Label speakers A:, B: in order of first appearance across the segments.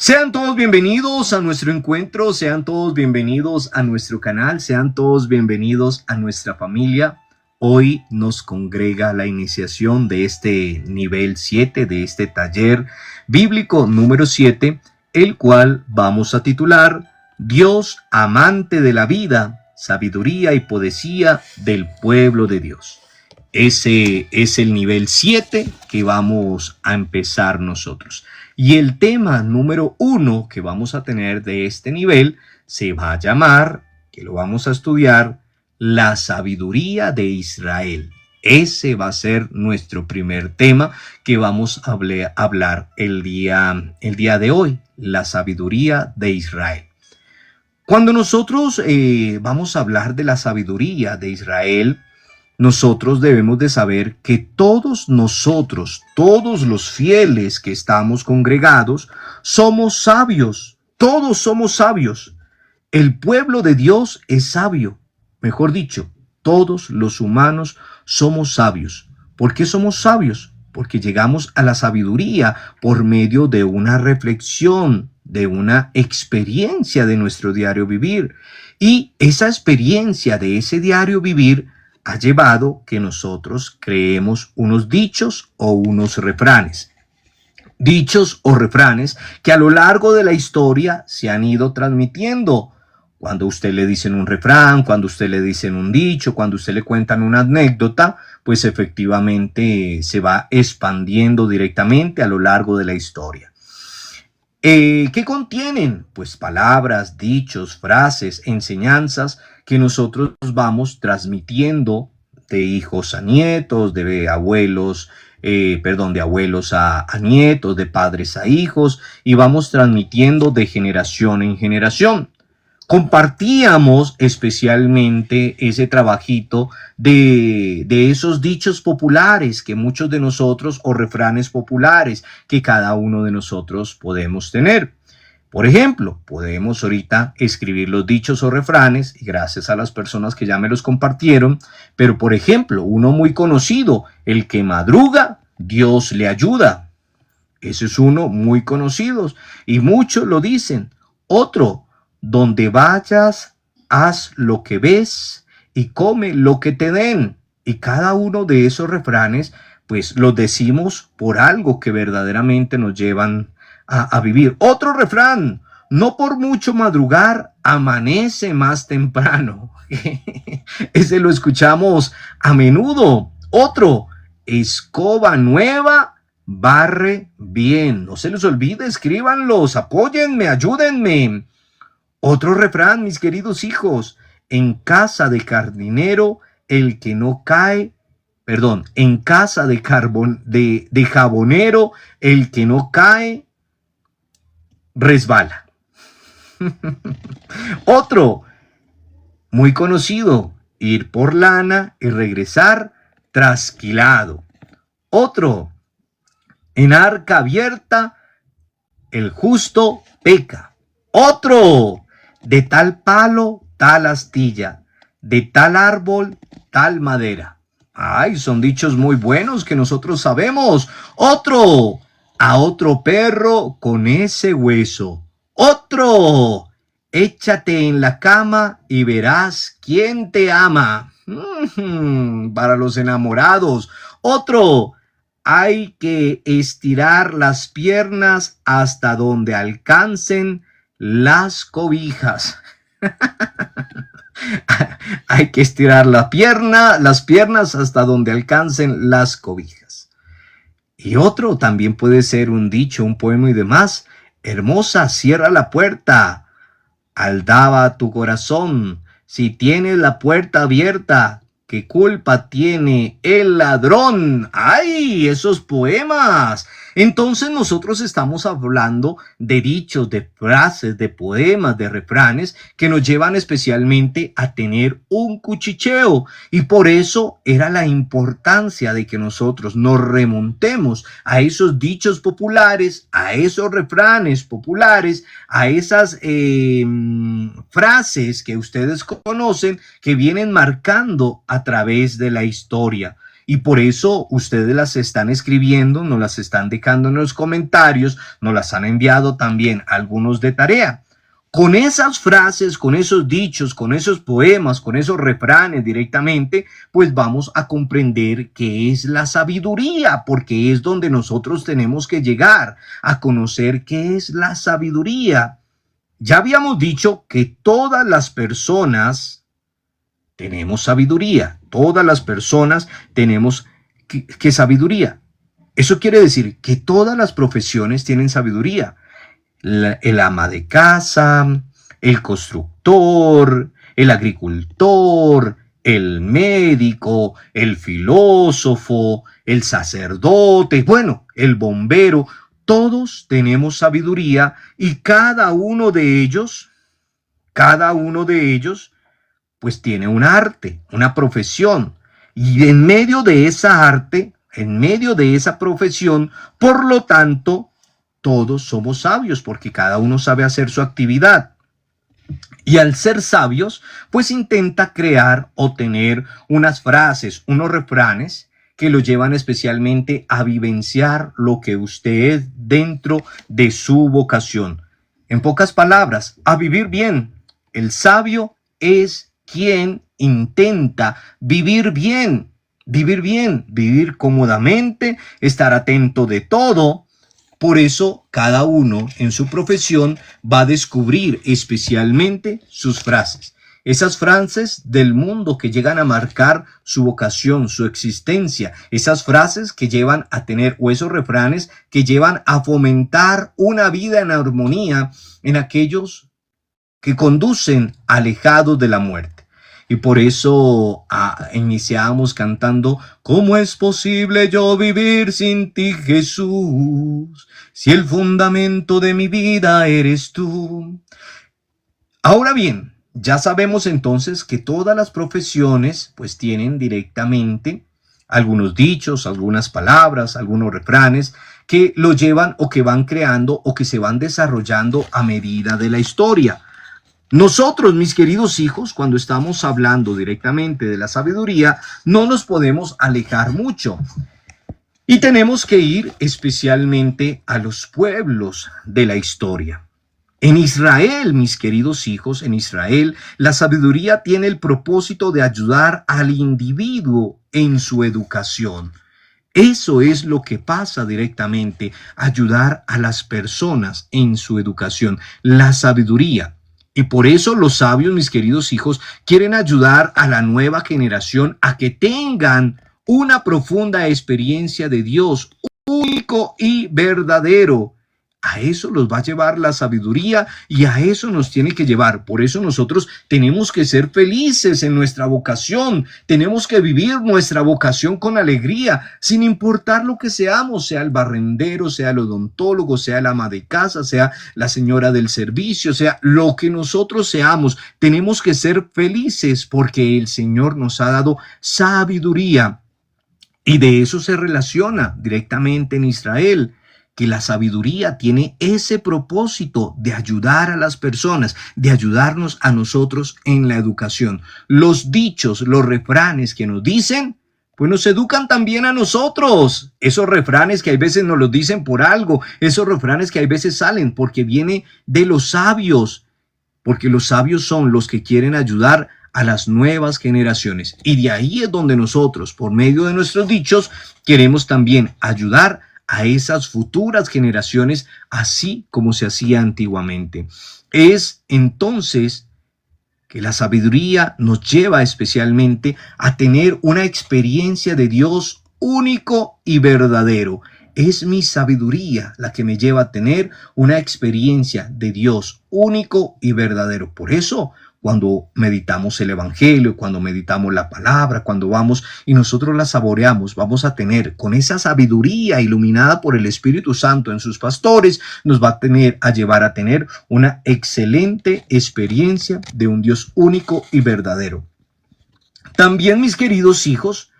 A: Sean todos bienvenidos a nuestro encuentro, sean todos bienvenidos a nuestro canal, sean todos bienvenidos a nuestra familia. Hoy nos congrega la iniciación de este nivel 7, de este taller bíblico número 7, el cual vamos a titular Dios amante de la vida, sabiduría y poesía del pueblo de Dios. Ese es el nivel 7 que vamos a empezar nosotros. Y el tema número 1 que vamos a tener de este nivel se va a llamar, que lo vamos a estudiar, la sabiduría de Israel. Ese va a ser nuestro primer tema que vamos a hablar el día de hoy, la sabiduría de Israel. Cuando nosotros vamos a hablar de la sabiduría de Israel, nosotros debemos de saber que todos nosotros, todos los fieles que estamos congregados, somos sabios. Todos somos sabios. El pueblo de Dios es sabio. Mejor dicho, todos los humanos somos sabios. ¿Por qué somos sabios? Porque llegamos a la sabiduría por medio de una reflexión, de una experiencia de nuestro diario vivir. Y esa experiencia de ese diario vivir ha llevado que nosotros creemos unos dichos o unos refranes. Dichos o refranes que a lo largo de la historia se han ido transmitiendo. Cuando usted le dicen un refrán, cuando usted le dicen un dicho, cuando usted le cuentan una anécdota, pues efectivamente se va expandiendo directamente a lo largo de la historia. ¿Qué contienen? Pues palabras, dichos, frases, enseñanzas que nosotros vamos transmitiendo de hijos a nietos, de abuelos, de abuelos a nietos, de padres a hijos, y vamos transmitiendo de generación en generación. Compartíamos especialmente ese trabajito de esos dichos populares que muchos de nosotros, o refranes populares que cada uno de nosotros podemos tener. Por ejemplo, podemos ahorita escribir los dichos o refranes, y gracias a las personas que ya me los compartieron, pero por ejemplo, uno muy conocido, el que madruga, Dios le ayuda. Ese es uno muy conocido y muchos lo dicen. Otro, donde vayas, haz lo que ves y come lo que te den. Y cada uno de esos refranes, pues los decimos por algo que verdaderamente nos llevan a vivir. Otro refrán, no por mucho madrugar, amanece más temprano. Ese lo escuchamos a menudo. Otro, escoba nueva, barre bien. No se les olvide, escríbanlos, apóyenme, ayúdenme. Otro refrán, mis queridos hijos, en casa de jabonero, el que no cae, resbala. Otro, muy conocido, ir por lana y regresar trasquilado. Otro, en arca abierta, el justo peca. Otro, de tal palo, tal astilla, de tal árbol, tal madera. Ay, son dichos muy buenos que nosotros sabemos. Otro, a otro perro con ese hueso. Otro, échate en la cama y verás quién te ama. Para los enamorados. Otro, hay que estirar las piernas hasta donde alcancen las cobijas. Hay que estirar las piernas hasta donde alcancen las cobijas. Y otro también puede ser un dicho, un poema y demás. Hermosa, cierra la puerta. Aldaba tu corazón. Si tienes la puerta abierta, ¿qué culpa tiene el ladrón? ¡Ay! Esos poemas. Entonces nosotros estamos hablando de dichos, de frases, de poemas, de refranes que nos llevan especialmente a tener un cuchicheo. Y por eso era la importancia de que nosotros nos remontemos a esos dichos populares, a esos refranes populares, a esas frases que ustedes conocen que vienen marcando a través de la historia. Y por eso ustedes las están escribiendo, nos las están dejando en los comentarios, nos las han enviado también algunos de tarea. Con esas frases, con esos dichos, con esos poemas, con esos refranes directamente, pues vamos a comprender qué es la sabiduría, porque es donde nosotros tenemos que llegar a conocer qué es la sabiduría. Ya habíamos dicho que todas las personas tenemos sabiduría, todas las personas tenemos que sabiduría. Eso quiere decir que todas las profesiones tienen sabiduría. El ama de casa, el constructor, el agricultor, el médico, el filósofo, el sacerdote, bueno, el bombero, todos tenemos sabiduría y cada uno de ellos, pues tiene un arte, una profesión. Y en medio de esa arte, en medio de esa profesión, por lo tanto, todos somos sabios porque cada uno sabe hacer su actividad. Y al ser sabios, pues intenta crear o tener unas frases, unos refranes que lo llevan especialmente a vivenciar lo que usted es dentro de su vocación. En pocas palabras, a vivir bien. El sabio es quien intenta vivir bien, vivir cómodamente, estar atento de todo. Por eso cada uno en su profesión va a descubrir especialmente sus frases. Esas frases del mundo que llegan a marcar su vocación, su existencia. Esas frases que llevan a tener, o esos refranes que llevan a fomentar una vida en armonía en aquellos que conducen alejados de la muerte. Y por eso iniciamos cantando: ¿cómo es posible yo vivir sin ti, Jesús? Si el fundamento de mi vida eres tú. Ahora bien, ya sabemos entonces que todas las profesiones pues tienen directamente algunos dichos, algunas palabras, algunos refranes que lo llevan o que van creando o que se van desarrollando a medida de la historia. Nosotros, mis queridos hijos, cuando estamos hablando directamente de la sabiduría, no nos podemos alejar mucho. Y tenemos que ir especialmente a los pueblos de la historia. En Israel, mis queridos hijos, en Israel, la sabiduría tiene el propósito de ayudar al individuo en su educación. Eso es lo que pasa directamente, ayudar a las personas en su educación, la sabiduría. Y por eso los sabios, mis queridos hijos, quieren ayudar a la nueva generación a que tengan una profunda experiencia de Dios, único y verdadero. A eso los va a llevar la sabiduría y a eso nos tiene que llevar. Por eso nosotros tenemos que ser felices en nuestra vocación. Tenemos que vivir nuestra vocación con alegría, sin importar lo que seamos, sea el barrendero, sea el odontólogo, sea el ama de casa, sea la señora del servicio, sea lo que nosotros seamos. Tenemos que ser felices porque el Señor nos ha dado sabiduría. Y de eso se relaciona directamente en Israel, que la sabiduría tiene ese propósito de ayudar a las personas, de ayudarnos a nosotros en la educación. Los dichos, los refranes que nos dicen, pues nos educan también a nosotros. Esos refranes que a veces nos los dicen por algo, esos refranes que a veces salen porque viene de los sabios, porque los sabios son los que quieren ayudar a las nuevas generaciones. Y de ahí es donde nosotros, por medio de nuestros dichos, queremos también ayudar a esas futuras generaciones, así como se hacía antiguamente. Es entonces que la sabiduría nos lleva especialmente a tener una experiencia de Dios único y verdadero. Es mi sabiduría la que me lleva a tener una experiencia de Dios único y verdadero. Por eso, cuando meditamos el Evangelio, cuando meditamos la palabra, cuando vamos y nosotros la saboreamos, vamos a tener con esa sabiduría iluminada por el Espíritu Santo en sus pastores, nos va a llevar a tener una excelente experiencia de un Dios único y verdadero. También, mis queridos hijos,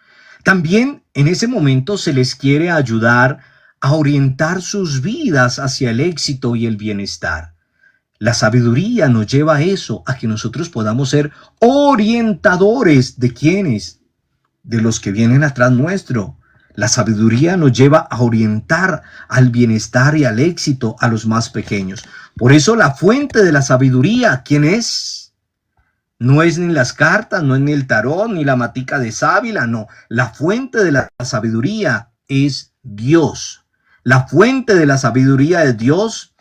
A: también en ese momento se les quiere ayudar a orientar sus vidas hacia el éxito y el bienestar. La sabiduría nos lleva a eso, a que nosotros podamos ser orientadores de ¿quiénes? de los que vienen atrás nuestro. La sabiduría nos lleva a orientar al bienestar y al éxito a los más pequeños. Por eso la fuente de la sabiduría, ¿quién es? No es ni las cartas, no es ni el tarot, ni la matica de sábila, no. La fuente de la sabiduría es Dios. La fuente de la sabiduría es Dios.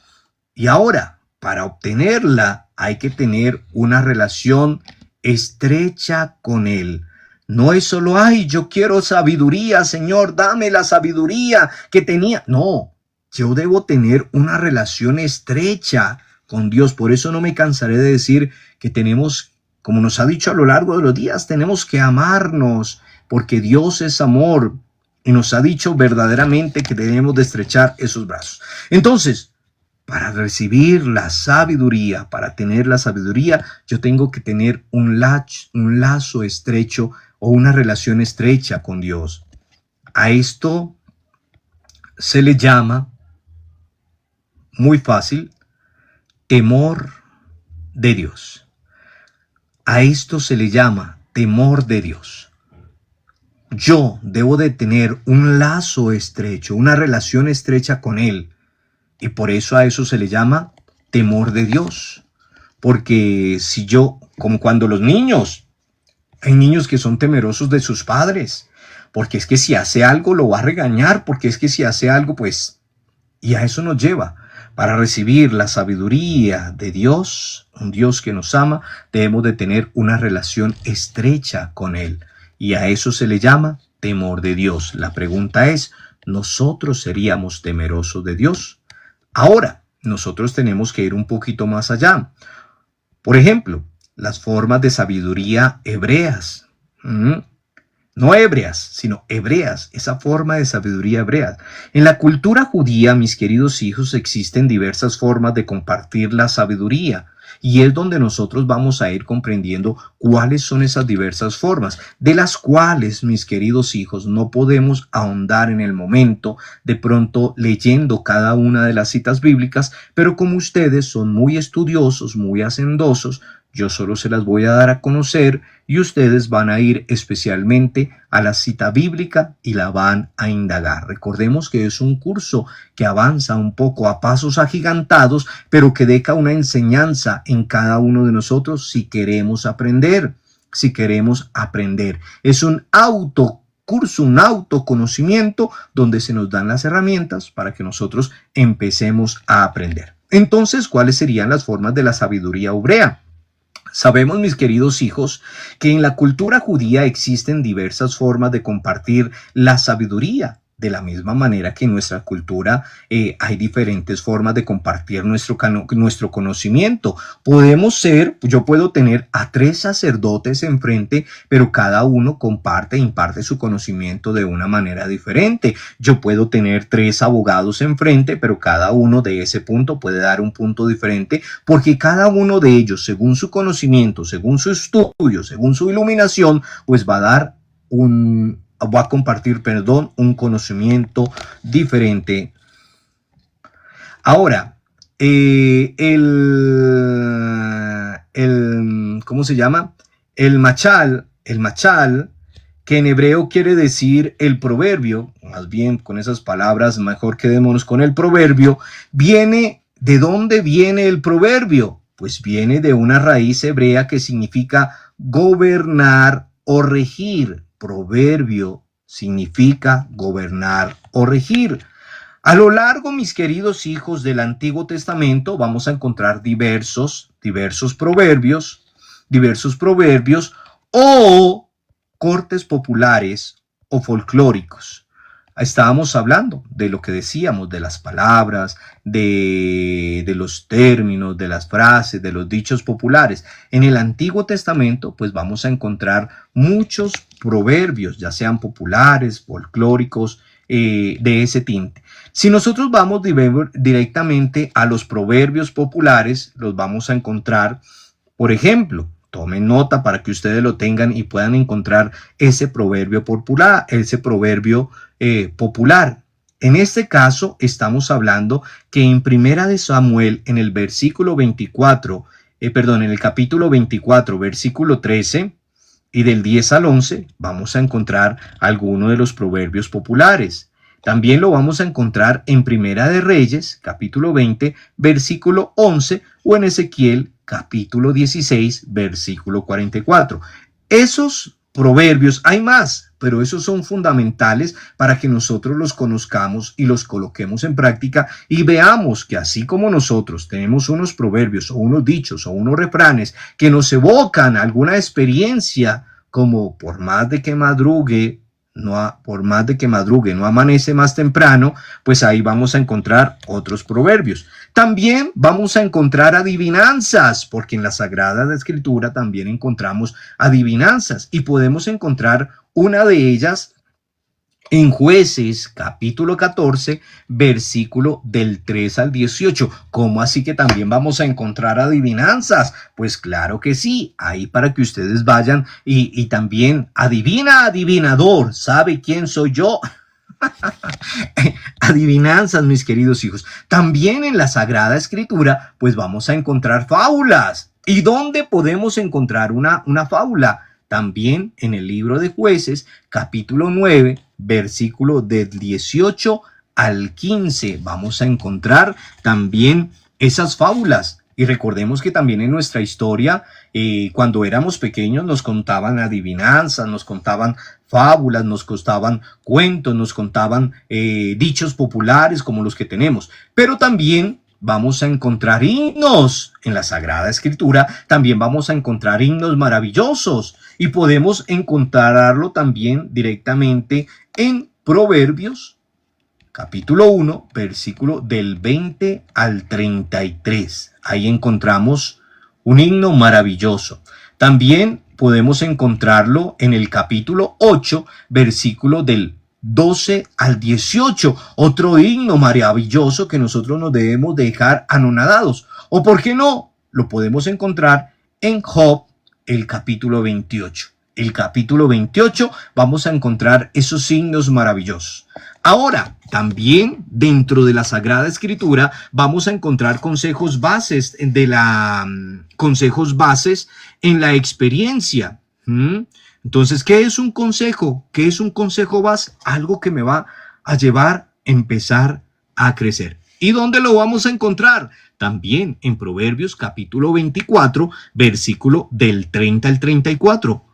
A: Y ahora, para obtenerla, hay que tener una relación estrecha con Él. No es solo, ay, yo quiero sabiduría, Señor, dame la sabiduría que tenía. No, yo debo tener una relación estrecha con Dios. Por eso no me cansaré de decir que tenemos, como nos ha dicho a lo largo de los días, tenemos que amarnos, porque Dios es amor. Y nos ha dicho verdaderamente que debemos de estrechar esos brazos. Entonces, para recibir la sabiduría, para tener la sabiduría, yo tengo que tener un lazo estrecho o una relación estrecha con Dios. A esto se le llama, muy fácil, temor de Dios. A esto se le llama temor de Dios. Yo debo de tener un lazo estrecho, una relación estrecha con Él. Y por eso a eso se le llama temor de Dios. Porque si yo, como cuando los niños, hay niños que son temerosos de sus padres, porque es que si hace algo lo va a regañar, porque es que si hace algo, pues, y a eso nos lleva. Para recibir la sabiduría de Dios, un Dios que nos ama, debemos de tener una relación estrecha con Él. Y a eso se le llama temor de Dios. La pregunta es, ¿nosotros seríamos temerosos de Dios? Ahora, nosotros tenemos que ir un poquito más allá. Por ejemplo, las formas de sabiduría hebreas. No hebreas, sino hebreas, esa forma de sabiduría hebrea. En la cultura judía, mis queridos hijos, existen diversas formas de compartir la sabiduría. Y es donde nosotros vamos a ir comprendiendo cuáles son esas diversas formas, de las cuales, mis queridos hijos, no podemos ahondar en el momento, de pronto leyendo cada una de las citas bíblicas, pero como ustedes son muy estudiosos, muy hacendosos, yo solo se las voy a dar a conocer y ustedes van a ir especialmente a la cita bíblica y la van a indagar. Recordemos que es un curso que avanza un poco a pasos agigantados, pero que deja una enseñanza en cada uno de nosotros si queremos aprender. Es un autocurso, un autoconocimiento donde se nos dan las herramientas para que nosotros empecemos a aprender. Entonces, ¿cuáles serían las formas de la sabiduría hebrea? Sabemos, mis queridos hijos, que en la cultura judía existen diversas formas de compartir la sabiduría. De la misma manera que en nuestra cultura hay diferentes formas de compartir nuestro conocimiento. Yo puedo tener a 3 sacerdotes enfrente, pero cada uno imparte su conocimiento de una manera diferente. Yo puedo tener 3 abogados enfrente, pero cada uno de ese punto puede dar un punto diferente, porque cada uno de ellos, según su conocimiento, según su estudio, según su iluminación, pues va a compartir un conocimiento diferente. Ahora, ¿cómo se llama? El machal, que en hebreo quiere decir el proverbio, más bien con esas palabras, mejor quedémonos con el proverbio, ¿de dónde viene el proverbio? Pues viene de una raíz hebrea que significa gobernar o regir. Proverbio significa gobernar o regir. A lo largo, mis queridos hijos, del Antiguo Testamento vamos a encontrar diversos proverbios o cortes populares o folclóricos. Estábamos hablando de lo que decíamos, de las palabras, de los términos, de las frases, de los dichos populares. En el Antiguo Testamento, pues vamos a encontrar muchos proverbios, ya sean populares, folclóricos, de ese tinte. Si nosotros vamos directamente a los proverbios populares, los vamos a encontrar, por ejemplo, tomen nota para que ustedes lo tengan y puedan encontrar ese proverbio popular, En este caso, estamos hablando que en Primera de Samuel, en el capítulo 24, versículo 13, y del 10 al 11 vamos a encontrar algunos de los proverbios populares. También lo vamos a encontrar en Primera de Reyes, capítulo 20, versículo 11, o en Ezequiel, capítulo 16, versículo 44. Esos proverbios, hay más, pero esos son fundamentales para que nosotros los conozcamos y los coloquemos en práctica y veamos que así como nosotros tenemos unos proverbios o unos dichos o unos refranes que nos evocan alguna experiencia, como por más de que madrugue, no amanece más temprano, pues ahí vamos a encontrar otros proverbios. También vamos a encontrar adivinanzas, porque en la Sagrada Escritura también encontramos adivinanzas y podemos encontrar una de ellas en Jueces, capítulo 14, versículo del 3 al 18. ¿Cómo así que también vamos a encontrar adivinanzas? Pues claro que sí, ahí para que ustedes vayan y también adivinador, ¿sabe quién soy yo? Adivinanzas, mis queridos hijos. También en la Sagrada Escritura, pues vamos a encontrar fábulas. ¿Y dónde podemos encontrar una fábula? También en el libro de Jueces, capítulo 9, versículo del 18 al 15. Vamos a encontrar también esas fábulas. Y recordemos que también en nuestra historia, cuando éramos pequeños, nos contaban adivinanzas, nos contaban fábulas, nos contaban cuentos, nos contaban dichos populares como los que tenemos. Pero también vamos a encontrar himnos en la Sagrada Escritura, también vamos a encontrar himnos maravillosos y podemos encontrarlo también directamente en Proverbios, capítulo 1, versículo del 20 al 33. Ahí encontramos un himno maravilloso. También podemos encontrarlo en el capítulo 8, versículo del 12 al 18, otro himno maravilloso que nosotros nos debemos dejar anonadados. O por qué no, lo podemos encontrar en Job, el capítulo 28. El capítulo 28 vamos a encontrar esos himnos maravillosos. Ahora, también dentro de la Sagrada Escritura vamos a encontrar consejos bases en la experiencia. Entonces, ¿qué es un consejo? ¿Qué es un consejo base? Algo que me va a llevar a empezar a crecer. ¿Y dónde lo vamos a encontrar? También en Proverbios capítulo 24, versículo del 30 al 34.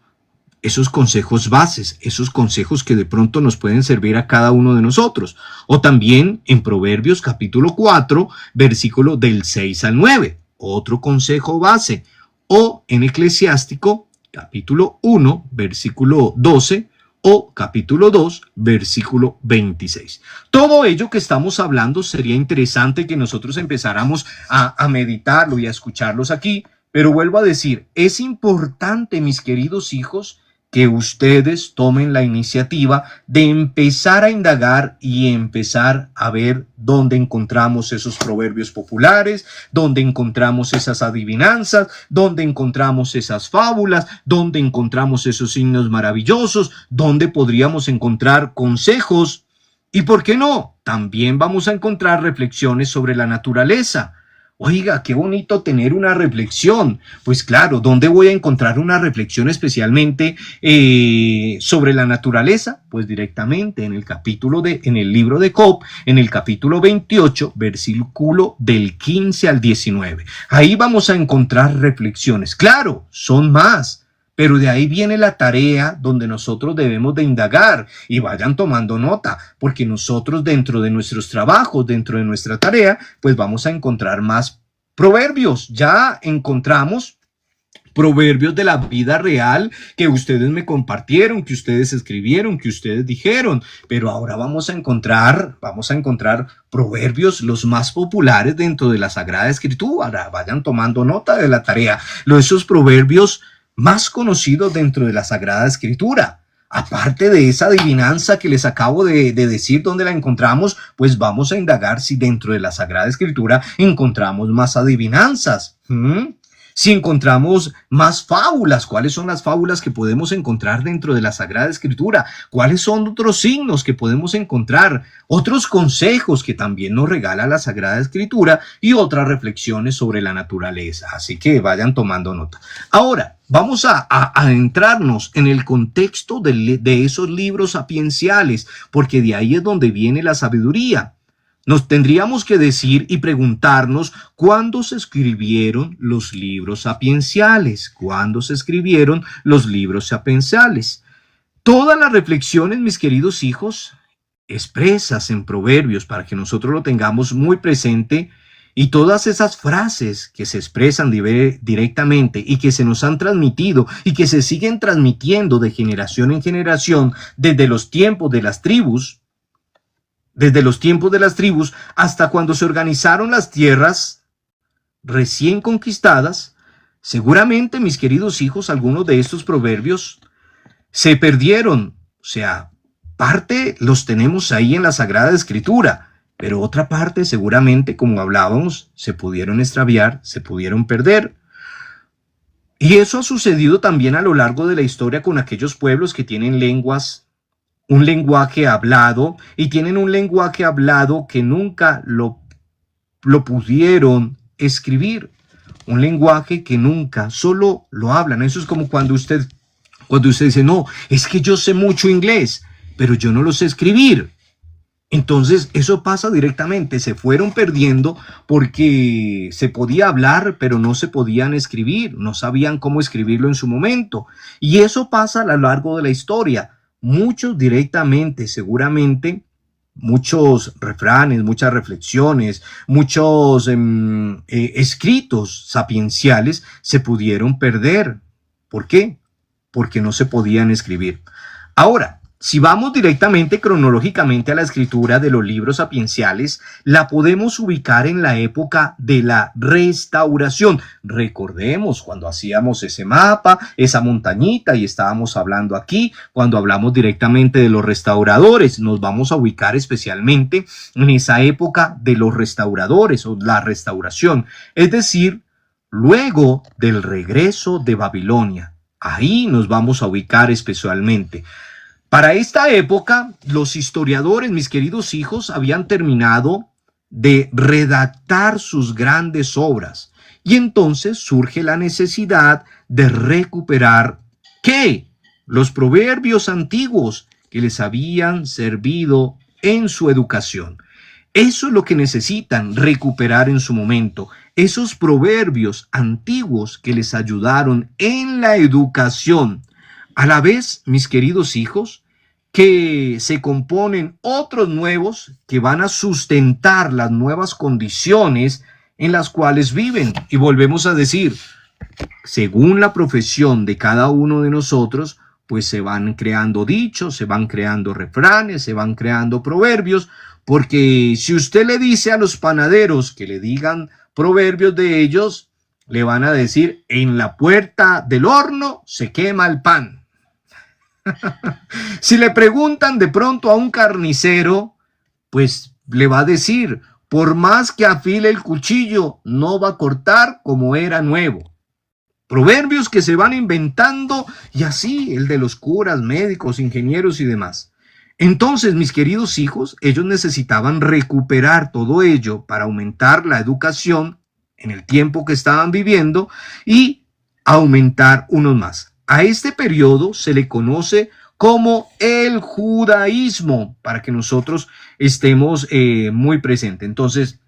A: Esos consejos bases, esos consejos que de pronto nos pueden servir a cada uno de nosotros. O también en Proverbios capítulo 4, versículo del 6 al 9. Otro consejo base. O en Eclesiástico capítulo 1, versículo 12, o capítulo 2, versículo 26. Todo ello que estamos hablando sería interesante que nosotros empezáramos a meditarlo y a escucharlos aquí, pero vuelvo a decir, es importante, mis queridos hijos, que ustedes tomen la iniciativa de empezar a indagar y empezar a ver dónde encontramos esos proverbios populares, dónde encontramos esas adivinanzas, dónde encontramos esas fábulas, dónde encontramos esos signos maravillosos, dónde podríamos encontrar consejos y, ¿por qué no? También vamos a encontrar reflexiones sobre la naturaleza. Oiga, qué bonito tener una reflexión. Pues claro, ¿dónde voy a encontrar una reflexión especialmente sobre la naturaleza? Pues directamente en el libro de Job, en el capítulo 28, versículo del 15 al 19. Ahí vamos a encontrar reflexiones. Claro, son más. Pero de ahí viene la tarea donde nosotros debemos de indagar y vayan tomando nota, porque nosotros dentro de nuestros trabajos, dentro de nuestra tarea, pues vamos a encontrar más proverbios. Ya encontramos proverbios de la vida real que ustedes me compartieron, que ustedes escribieron, que ustedes dijeron, pero ahora vamos a encontrar proverbios los más populares dentro de la Sagrada Escritura. Vayan tomando nota de la tarea. Esos proverbios más conocidos dentro de la Sagrada Escritura. Aparte de esa adivinanza que les acabo de decir dónde la encontramos, pues vamos a indagar si dentro de la Sagrada Escritura encontramos más adivinanzas. Si encontramos más fábulas, ¿cuáles son las fábulas que podemos encontrar dentro de la Sagrada Escritura? ¿Cuáles son otros signos que podemos encontrar? Otros consejos que también nos regala la Sagrada Escritura y otras reflexiones sobre la naturaleza. Así que vayan tomando nota. Ahora, vamos a adentrarnos en el contexto de esos libros sapienciales, porque de ahí es donde viene la sabiduría. Nos tendríamos que decir y preguntarnos cuándo se escribieron los libros sapienciales. ¿Cuándo se escribieron los libros sapienciales? Todas las reflexiones, mis queridos hijos, expresas en Proverbios para que nosotros lo tengamos muy presente, y todas esas frases que se expresan directamente y que se nos han transmitido y que se siguen transmitiendo de generación en generación desde los tiempos de las tribus, hasta cuando se organizaron las tierras recién conquistadas, seguramente, mis queridos hijos, algunos de estos proverbios se perdieron. O sea, parte los tenemos ahí en la Sagrada Escritura, pero otra parte seguramente, como hablábamos, se pudieron extraviar, se pudieron perder. Y eso ha sucedido también a lo largo de la historia con aquellos pueblos que tienen un lenguaje hablado, y tienen un lenguaje hablado que nunca lo pudieron escribir. Un lenguaje que nunca, solo lo hablan. Eso es como cuando usted dice, no, es que yo sé mucho inglés, pero yo no lo sé escribir. Entonces eso pasa directamente, se fueron perdiendo porque se podía hablar, pero no se podían escribir, no sabían cómo escribirlo en su momento. Y eso pasa a lo largo de la historia. Muchos directamente, seguramente, muchos refranes, muchas reflexiones, muchos escritos sapienciales se pudieron perder. ¿Por qué? Porque no se podían escribir. Ahora, si vamos directamente cronológicamente a la escritura de los libros sapienciales, la podemos ubicar en la época de la Restauración. Recordemos cuando hacíamos ese mapa, esa montañita, y estábamos hablando aquí, cuando hablamos directamente de los restauradores, nos vamos a ubicar especialmente en esa época de los restauradores o la restauración, es decir, luego del regreso de Babilonia. Ahí nos vamos a ubicar especialmente. Para esta época, los historiadores, mis queridos hijos, habían terminado de redactar sus grandes obras. Y entonces surge la necesidad de recuperar, ¿qué? Los proverbios antiguos que les habían servido en su educación. Eso es lo que necesitan recuperar en su momento. Esos proverbios antiguos que les ayudaron en la educación. A la vez, mis queridos hijos, que se componen otros nuevos que van a sustentar las nuevas condiciones en las cuales viven. Y volvemos a decir, según la profesión de cada uno de nosotros, pues se van creando dichos, se van creando refranes, se van creando proverbios, porque si usted le dice a los panaderos que le digan proverbios de ellos, le van a decir, en la puerta del horno se quema el pan. Si le preguntan de pronto a un carnicero, pues le va a decir, por más que afile el cuchillo, no va a cortar como era nuevo. Proverbios que se van inventando, y así el de los curas, médicos, ingenieros y demás. Entonces, mis queridos hijos, ellos necesitaban recuperar todo ello para aumentar la educación en el tiempo que estaban viviendo y aumentar unos más. A este periodo se le conoce como el judaísmo, para que nosotros estemos muy presentes. Entonces,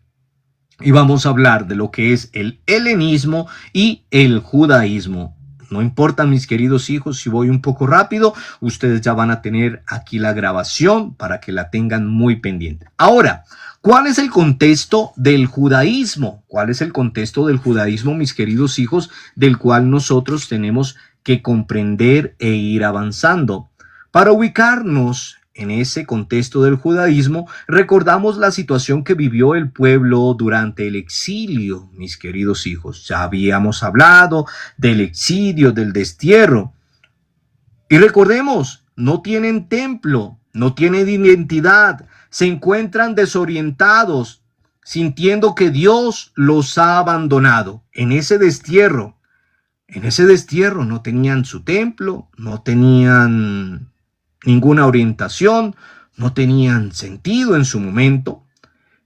A: y vamos a hablar de lo que es el helenismo y el judaísmo. No importa, mis queridos hijos, si voy un poco rápido, ustedes ya van a tener aquí la grabación para que la tengan muy pendiente. Ahora, ¿cuál es el contexto del judaísmo? ¿Cuál es el contexto del judaísmo, mis queridos hijos, del cual nosotros tenemos que comprender e ir avanzando? Para ubicarnos en ese contexto del judaísmo, recordamos la situación que vivió el pueblo durante el exilio, mis queridos hijos. Ya habíamos hablado del exilio, del destierro. Y recordemos, no tienen templo, no tienen identidad, se encuentran desorientados, sintiendo que Dios los ha abandonado en ese destierro. En ese destierro no tenían su templo, no tenían ninguna orientación, no tenían sentido en su momento.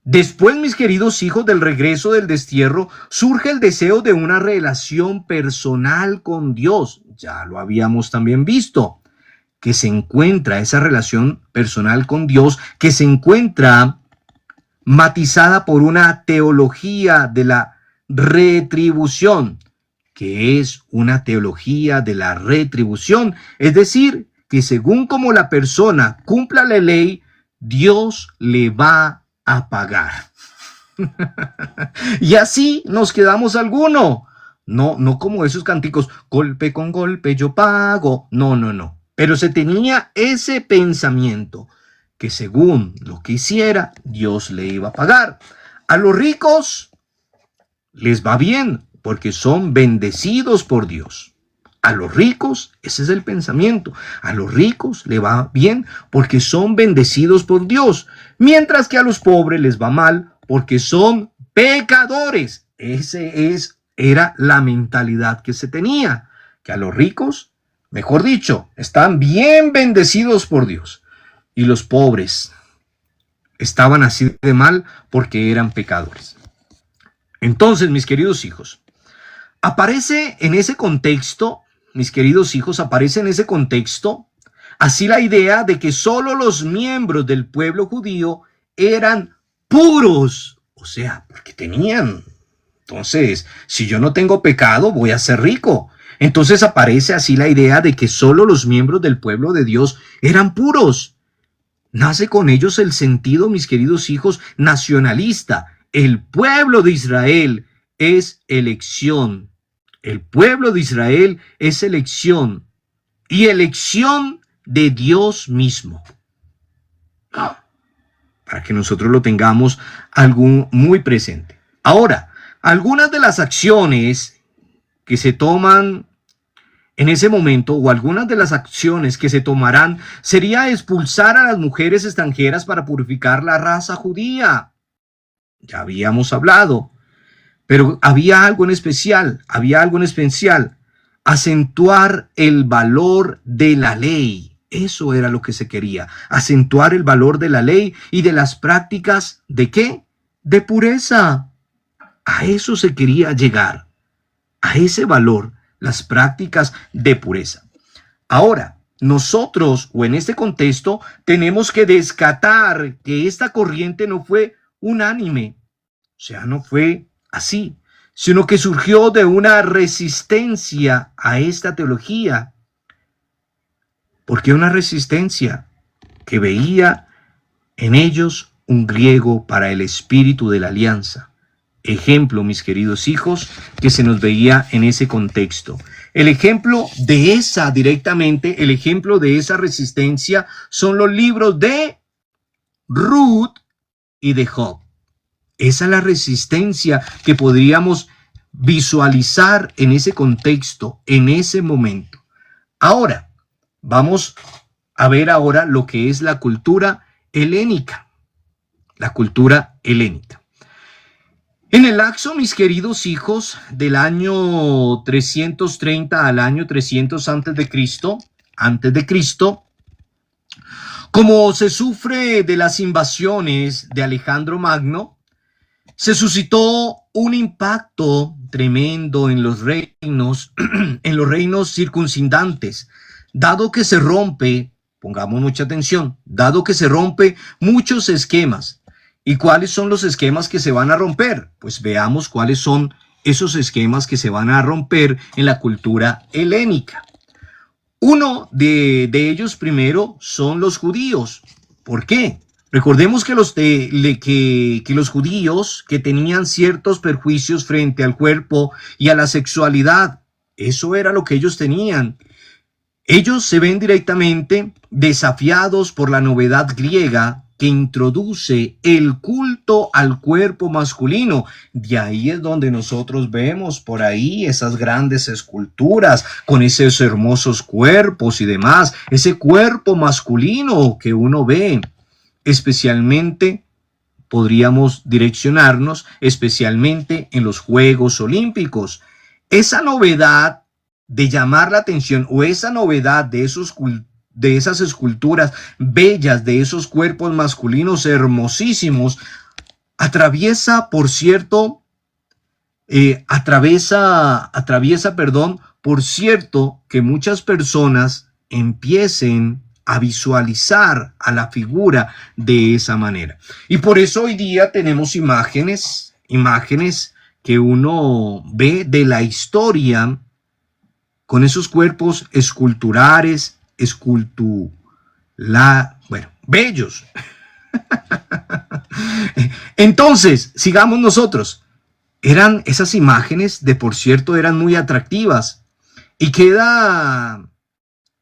A: Después, mis queridos hijos, del regreso del destierro, surge el deseo de una relación personal con Dios. Ya lo habíamos también visto, que se encuentra esa relación personal con Dios, que se encuentra matizada por una teología de la retribución, que es una teología de la retribución, es decir, que según como la persona cumpla la ley, Dios le va a pagar. Y así nos quedamos algunos. No como esos cánticos, golpe con golpe yo pago. No. Pero se tenía ese pensamiento que según lo que hiciera, Dios le iba a pagar. A los ricos les va bien porque son bendecidos por Dios. A los ricos, ese es el pensamiento, a los ricos le va bien porque son bendecidos por Dios, mientras que a los pobres les va mal porque son pecadores. Era la mentalidad que se tenía, que a los ricos, mejor dicho, están bien bendecidos por Dios, y los pobres estaban así de mal porque eran pecadores. Entonces, mis queridos hijos, aparece en ese contexto, así la idea de que solo los miembros del pueblo judío eran puros, o sea, porque tenían. Entonces, si yo no tengo pecado, voy a ser rico. Entonces aparece así la idea de que solo los miembros del pueblo de Dios eran puros. Nace con ellos el sentido, mis queridos hijos, nacionalista. El pueblo de Israel es elección. El pueblo de Israel es elección y elección de Dios mismo. Para que nosotros lo tengamos algo muy presente. Ahora, algunas de las acciones que se toman en ese momento, o algunas de las acciones que se tomarán, sería expulsar a las mujeres extranjeras para purificar la raza judía. Ya habíamos hablado. Pero había algo en especial, acentuar el valor de la ley. Eso era lo que se quería, acentuar el valor de la ley y de las prácticas ¿de qué? De pureza. A eso se quería llegar, a ese valor, las prácticas de pureza. Ahora, nosotros, o en este contexto, tenemos que descartar que esta corriente no fue unánime, o sea, no fue así, sino que surgió de una resistencia a esta teología. ¿Por qué una resistencia? Que veía en ellos un griego para el espíritu de la alianza. Ejemplo, mis queridos hijos, que se nos veía en ese contexto. El ejemplo de esa resistencia son los libros de Ruth y de Job. Esa es la resistencia que podríamos visualizar en ese contexto, en ese momento. Ahora, vamos a ver ahora lo que es la cultura helénica. La cultura helénica. En el lapso, mis queridos hijos, del año 330 al año 300 antes de Cristo, como se sufre de las invasiones de Alejandro Magno, se suscitó un impacto tremendo en los reinos, circuncindantes, dado que se rompe, pongamos mucha atención, dado que se rompe muchos esquemas. ¿Y cuáles son los esquemas que se van a romper? Pues veamos cuáles son esos esquemas que se van a romper en la cultura helénica. Uno de ellos primero son los judíos. ¿Por qué? Recordemos que los judíos que tenían ciertos perjuicios frente al cuerpo y a la sexualidad, eso era lo que ellos tenían. Ellos se ven directamente desafiados por la novedad griega que introduce el culto al cuerpo masculino. De ahí es donde nosotros vemos por ahí esas grandes esculturas con esos hermosos cuerpos y demás, ese cuerpo masculino que uno ve. Especialmente podríamos direccionarnos especialmente en los Juegos Olímpicos. Esa novedad de llamar la atención o esa novedad de esas esculturas bellas, de esos cuerpos masculinos hermosísimos, atraviesa, por cierto, por cierto, que muchas personas empiecen a visualizar a la figura de esa manera. Y por eso hoy día tenemos imágenes que uno ve de la historia con esos cuerpos esculturales, bellos. Entonces, sigamos nosotros. Esas imágenes, de por cierto, eran muy atractivas y queda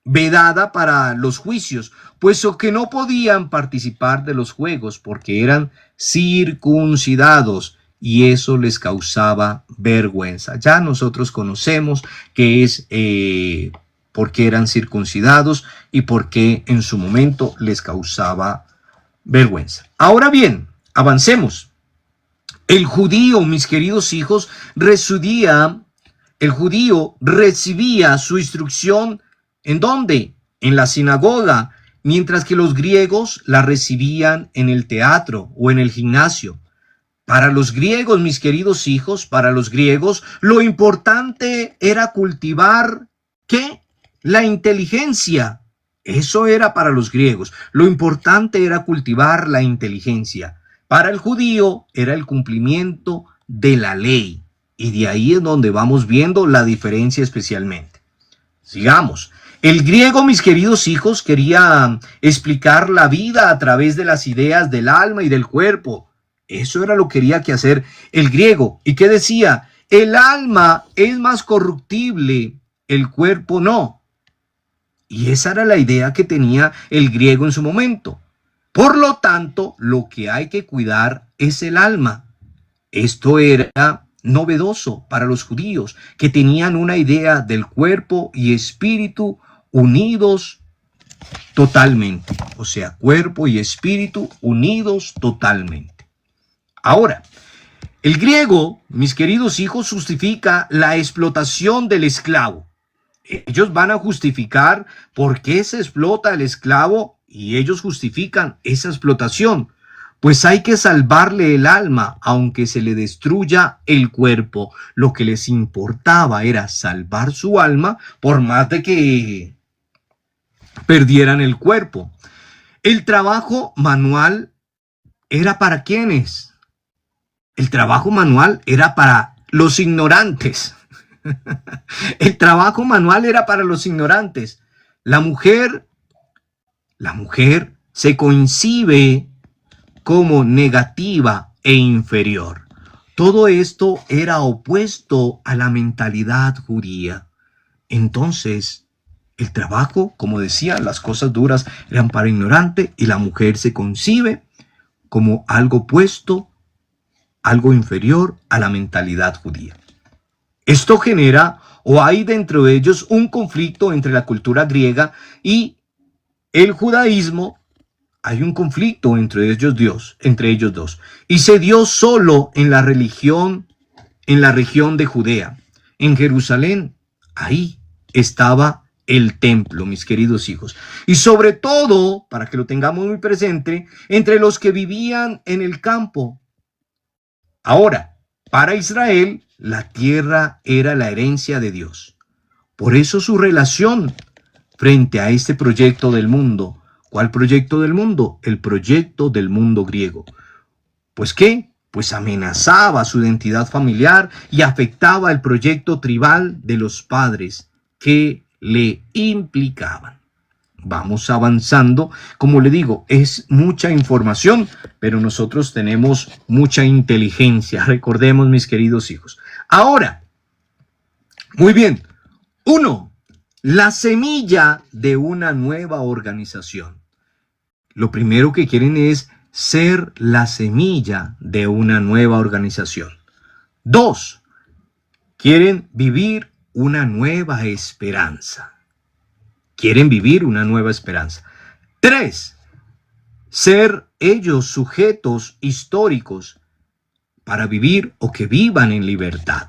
A: vedada para los juicios, puesto que no podían participar de los juegos porque eran circuncidados y eso les causaba vergüenza. Ya nosotros conocemos que es por qué eran circuncidados y por qué en su momento les causaba vergüenza. Ahora bien, avancemos. El judío, mis queridos hijos, recibía su instrucción ¿en dónde? En la sinagoga, mientras que los griegos la recibían en el teatro o en el gimnasio. Para los griegos, mis queridos hijos, para los griegos, lo importante era cultivar, ¿qué? La inteligencia. Eso era para los griegos. Lo importante era cultivar la inteligencia. Para el judío era el cumplimiento de la ley. Y de ahí es donde vamos viendo la diferencia especialmente. Sigamos. El griego, mis queridos hijos, quería explicar la vida a través de las ideas del alma y del cuerpo. Eso era lo que quería que hacer el griego. ¿Y qué decía? El alma es más corruptible, el cuerpo no. Y esa era la idea que tenía el griego en su momento. Por lo tanto, lo que hay que cuidar es el alma. Esto era novedoso para los judíos, que tenían una idea del cuerpo y espíritu unidos totalmente. O sea, cuerpo y espíritu unidos totalmente. Ahora, el griego, mis queridos hijos, justifica la explotación del esclavo. Ellos van a justificar por qué se explota el esclavo y ellos justifican esa explotación. Pues hay que salvarle el alma, aunque se le destruya el cuerpo. Lo que les importaba era salvar su alma, por más de que perdieran el cuerpo. El trabajo manual era para ¿quiénes? El trabajo manual era para los ignorantes. El trabajo manual era para los ignorantes. La mujer se concibe como negativa e inferior. Todo esto era opuesto a la mentalidad judía. Entonces, el trabajo, como decía, las cosas duras eran para ignorante y la mujer se concibe como algo opuesto, algo inferior a la mentalidad judía. Esto genera o hay dentro de ellos un conflicto entre la cultura griega y el judaísmo. Hay un conflicto entre ellos dos. Y se dio solo en la región de Judea. En Jerusalén, ahí estaba el templo, mis queridos hijos. Y sobre todo, para que lo tengamos muy presente, entre los que vivían en el campo. Ahora, para Israel, la tierra era la herencia de Dios. Por eso su relación frente a este proyecto del mundo. ¿Cuál proyecto del mundo? El proyecto del mundo griego. ¿Pues qué? Pues amenazaba su identidad familiar y afectaba el proyecto tribal de los padres que le implicaban. Vamos avanzando. Como le digo, es mucha información, pero nosotros tenemos mucha inteligencia. Recordemos, mis queridos hijos. Ahora, muy bien. 1. La semilla de una nueva organización. Lo primero que quieren es ser la semilla de una nueva organización. 2. Quieren vivir una nueva esperanza. Quieren vivir una nueva esperanza. 3. Ser ellos sujetos históricos para vivir o que vivan en libertad.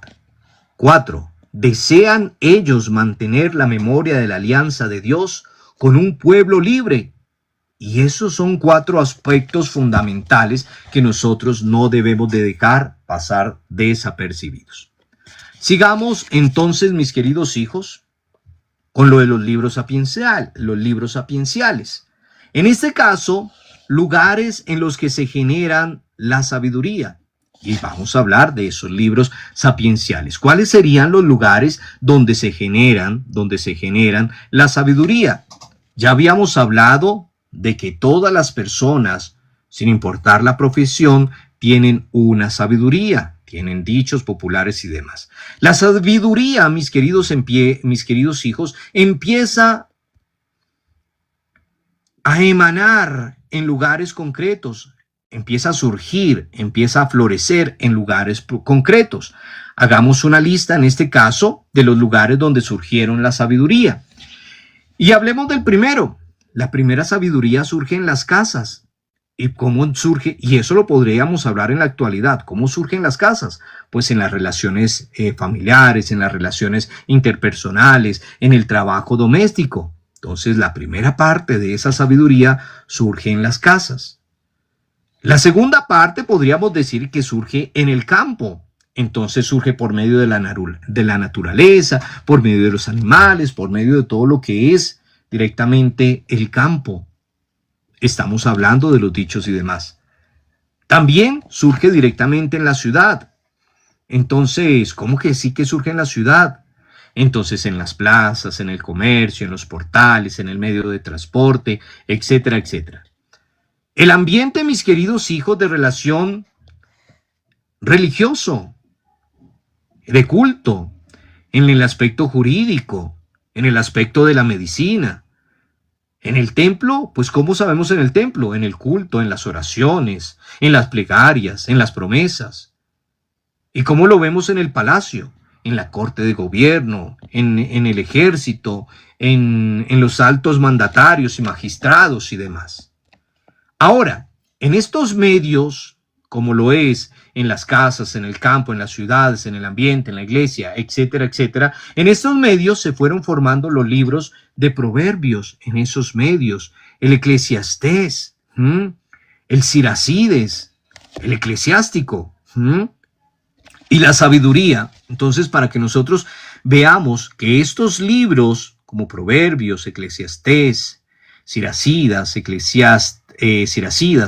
A: 4. desean ellos mantener la memoria de la alianza de Dios con un pueblo libre. Y esos son 4 aspectos fundamentales que nosotros no debemos de dejar pasar desapercibidos. Sigamos entonces, mis queridos hijos, con lo de los libros sapienciales. En este caso, lugares en los que se generan la sabiduría. Y vamos a hablar de esos libros sapienciales. ¿Cuáles serían los lugares donde se generan la sabiduría? Ya habíamos hablado de que todas las personas, sin importar la profesión, tienen una sabiduría, tienen dichos populares y demás. La sabiduría, mis queridos hijos, empieza a emanar en lugares concretos, empieza a surgir, empieza a florecer en lugares concretos. Hagamos una lista, en este caso, de los lugares donde surgieron la sabiduría. Y hablemos del primero. La primera sabiduría surge en las casas. ¿Y cómo surge? Y eso lo podríamos hablar en la actualidad. ¿Cómo surgen las casas? Pues en las relaciones familiares, en las relaciones interpersonales, en el trabajo doméstico. Entonces, la primera parte de esa sabiduría surge en las casas. La segunda parte podríamos decir que surge en el campo. Entonces surge por medio de la naturaleza, por medio de los animales, por medio de todo lo que es directamente el campo. Estamos hablando de los dichos y demás. También surge directamente en la ciudad. Entonces, ¿cómo que sí que surge en la ciudad? Entonces, en las plazas, en el comercio, en los portales, en el medio de transporte, etcétera, etcétera. El ambiente, mis queridos hijos, de relación religioso, de culto, en el aspecto jurídico, en el aspecto de la medicina. En el templo, pues ¿cómo sabemos en el templo? En el culto, en las oraciones, en las plegarias, en las promesas. ¿Y cómo lo vemos en el palacio? En la corte de gobierno, en el ejército, en los altos mandatarios y magistrados y demás. Ahora, en estos medios, como lo es en las casas, en el campo, en las ciudades, en el ambiente, en la iglesia, etcétera, etcétera, en estos medios se fueron formando los libros de proverbios, en esos medios, el Eclesiastés, el Siracides, el Eclesiástico, y la sabiduría. Entonces, para que nosotros veamos que estos libros, como Proverbios, Eclesiastés, Siracidas, Siracidas,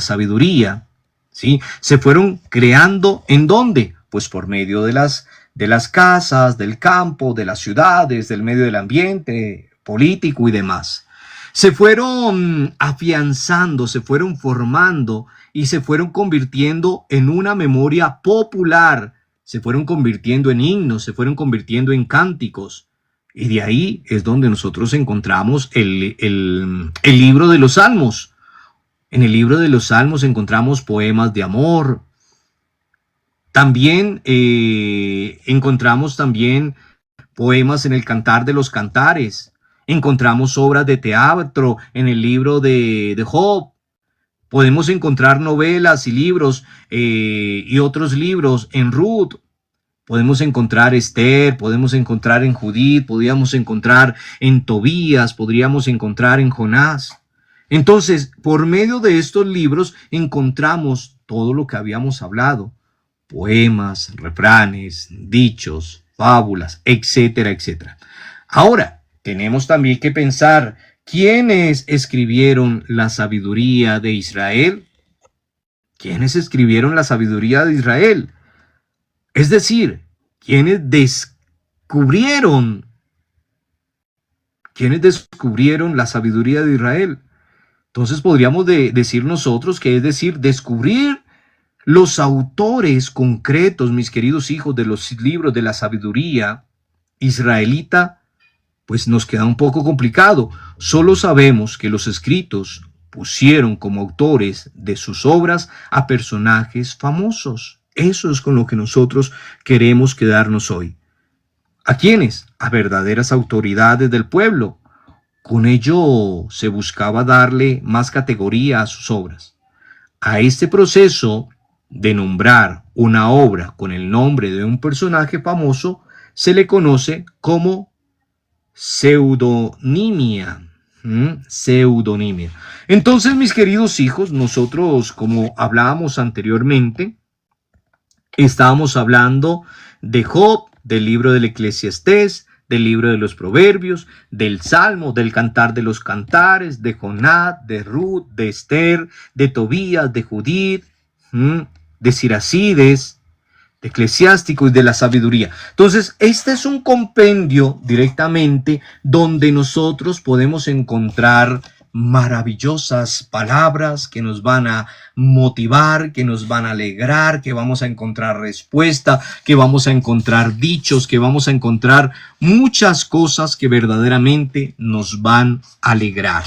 A: sabiduría, ¿sí?, se fueron creando ¿en dónde? Pues por medio de las casas, del campo, de las ciudades, del medio del ambiente político y demás. Se fueron afianzando, se fueron formando y se fueron convirtiendo en una memoria popular, se fueron convirtiendo en himnos, se fueron convirtiendo en cánticos. Y de ahí es donde nosotros encontramos el libro de los Salmos. En el libro de los Salmos encontramos poemas de amor. También encontramos poemas en el Cantar de los Cantares. Encontramos obras de teatro en el libro de Job. Podemos encontrar novelas y libros y otros libros en Ruth. Podemos encontrar Esther, podemos encontrar en Judith, podríamos encontrar en Tobías, podríamos encontrar en Jonás. Entonces, por medio de estos libros encontramos todo lo que habíamos hablado. Poemas, refranes, dichos, fábulas, etcétera, etcétera. Ahora, tenemos también que pensar, ¿quiénes escribieron la sabiduría de Israel? ¿Quiénes escribieron la sabiduría de Israel? Es decir, ¿quiénes descubrieron la sabiduría de Israel? Entonces podríamos decir nosotros que es decir, descubrir los autores concretos, mis queridos hijos, de los libros de la sabiduría israelita, pues nos queda un poco complicado. Solo sabemos que los escritos pusieron como autores de sus obras a personajes famosos. Eso es con lo que nosotros queremos quedarnos hoy. ¿A quiénes? A verdaderas autoridades del pueblo. Con ello se buscaba darle más categoría a sus obras. A este proceso de nombrar una obra con el nombre de un personaje famoso se le conoce como pseudonimia. Pseudonimia. Entonces, mis queridos hijos, nosotros, como hablábamos anteriormente, estábamos hablando de Job, del libro del Eclesiastés, del libro de los Proverbios, del Salmo, del Cantar de los Cantares, de Jonás, de Ruth, de Esther, de Tobías, de Judith, de Siracides, de Eclesiástico y de la Sabiduría. Entonces, este es un compendio directamente donde nosotros podemos encontrar maravillosas palabras que nos van a motivar, que nos van a alegrar, que vamos a encontrar respuesta, que vamos a encontrar dichos, que vamos a encontrar muchas cosas que verdaderamente nos van a alegrar.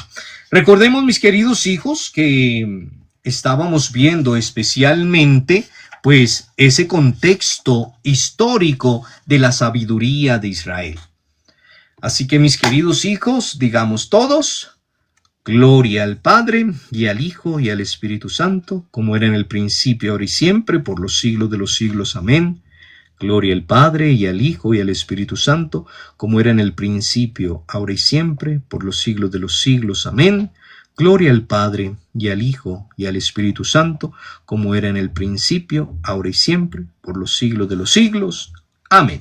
A: Recordemos, mis queridos hijos, que estábamos viendo especialmente pues ese contexto histórico de la sabiduría de Israel. Así que, mis queridos hijos, digamos todos: gloria al Padre, y al Hijo, y al Espíritu Santo, como era en el principio, ahora y siempre, por los siglos de los siglos. Amén. Gloria al Padre, y al Hijo, y al Espíritu Santo, como era en el principio, ahora y siempre, por los siglos de los siglos. Amén. Gloria al Padre, y al Hijo, y al Espíritu Santo, como era en el principio, ahora y siempre, por los siglos de los siglos. Amén.